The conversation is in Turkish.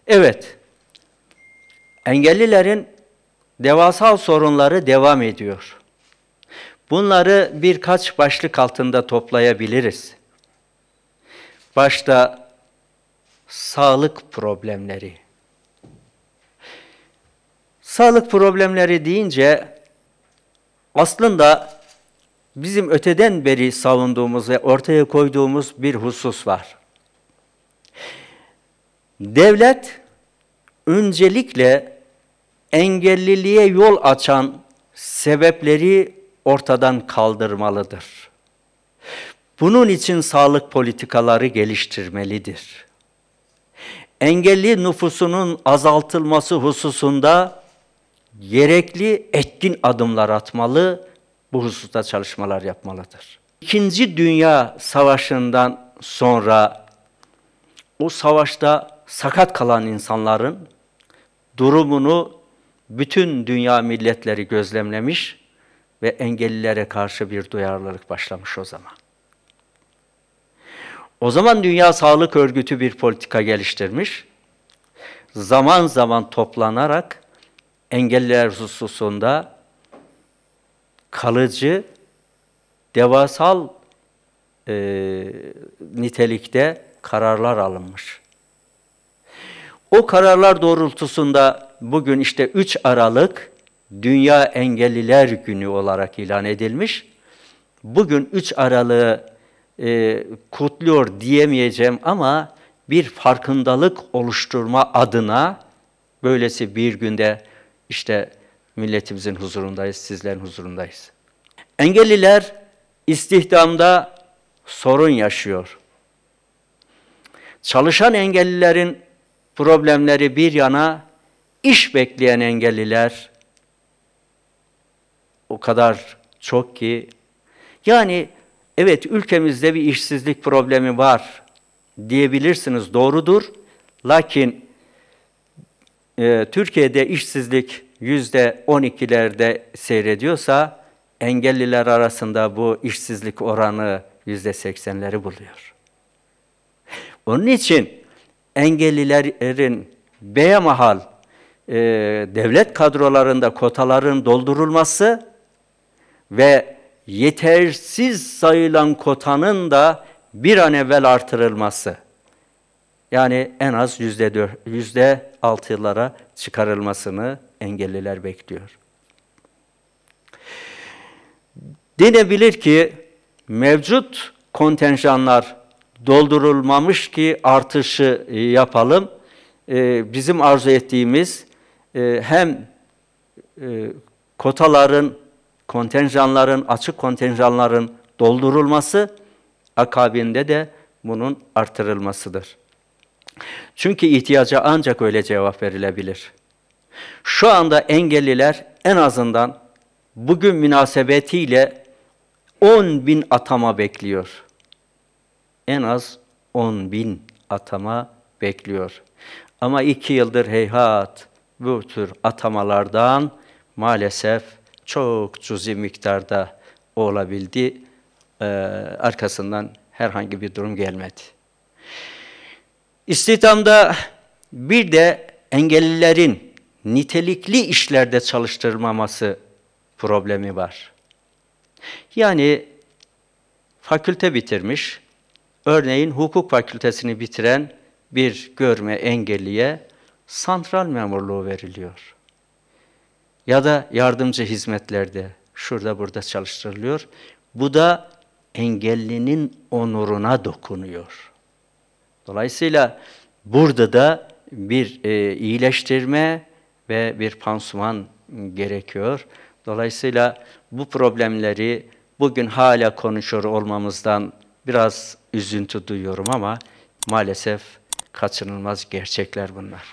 Evet, engellilerin devasa sorunları devam ediyor. Bunları birkaç başlık altında toplayabiliriz. Başta sağlık problemleri. Sağlık problemleri deyince aslında bizim öteden beri savunduğumuz ve ortaya koyduğumuz bir husus var. Devlet öncelikle engelliliğe yol açan sebepleri ortadan kaldırmalıdır. Bunun için sağlık politikaları geliştirmelidir. Engelli nüfusunun azaltılması hususunda gerekli etkin adımlar atmalı, bu hususta çalışmalar yapmalıdır. İkinci Dünya Savaşı'ndan sonra o savaşta sakat kalan insanların durumunu bütün dünya milletleri gözlemlemiş ve engellilere karşı bir duyarlılık başlamış o zaman. O zaman Dünya Sağlık Örgütü bir politika geliştirmiş. Zaman zaman toplanarak engelliler hususunda kalıcı, devasal nitelikte kararlar alınmış. O kararlar doğrultusunda bugün işte 3 Aralık Dünya Engelliler Günü olarak ilan edilmiş. Bugün 3 Aralık'ı kutluyor diyemeyeceğim ama bir farkındalık oluşturma adına böylesi bir günde işte milletimizin huzurundayız, sizlerin huzurundayız. Engelliler istihdamda sorun yaşıyor. Çalışan engellilerin problemleri bir yana, iş bekleyen engelliler o kadar çok ki, yani evet ülkemizde bir işsizlik problemi var diyebilirsiniz, doğrudur. Lakin Türkiye'de işsizlik %12'lerde seyrediyorsa, engelliler arasında bu işsizlik oranı %80'leri buluyor. Onun için engellilerin beyemahal devlet kadrolarında kotaların doldurulması ve yetersiz sayılan kotanın da bir an evvel artırılması, yani en az %6'lara çıkarılmasını engelliler bekliyor. Denebilir ki mevcut kontenjanlar doldurulmamış ki artışı yapalım. Bizim arzu ettiğimiz hem kotaların, kontenjanların, açık kontenjanların doldurulması, akabinde de bunun artırılmasıdır. Çünkü ihtiyaca ancak öyle cevap verilebilir. Şu anda engelliler en azından bugün münasebetiyle 10.000 atama bekliyor. En az 10.000 atama bekliyor. Ama 2 yıldır heyhat bu tür atamalardan maalesef çok cüzi miktarda olabildi. Arkasından herhangi bir durum gelmedi. İstihdamda bir de engellilerin nitelikli işlerde çalıştırılmaması problemi var. Yani fakülte bitirmiş, örneğin hukuk fakültesini bitiren bir görme engelliye santral memurluğu veriliyor. Ya da yardımcı hizmetlerde şurada burada çalıştırılıyor. Bu da engellinin onuruna dokunuyor. Dolayısıyla burada da bir iyileştirme ve bir pansuman gerekiyor. Dolayısıyla bu problemleri bugün hala konuşuyor olmamızdan biraz üzüntü duyuyorum ama maalesef kaçınılmaz gerçekler bunlar.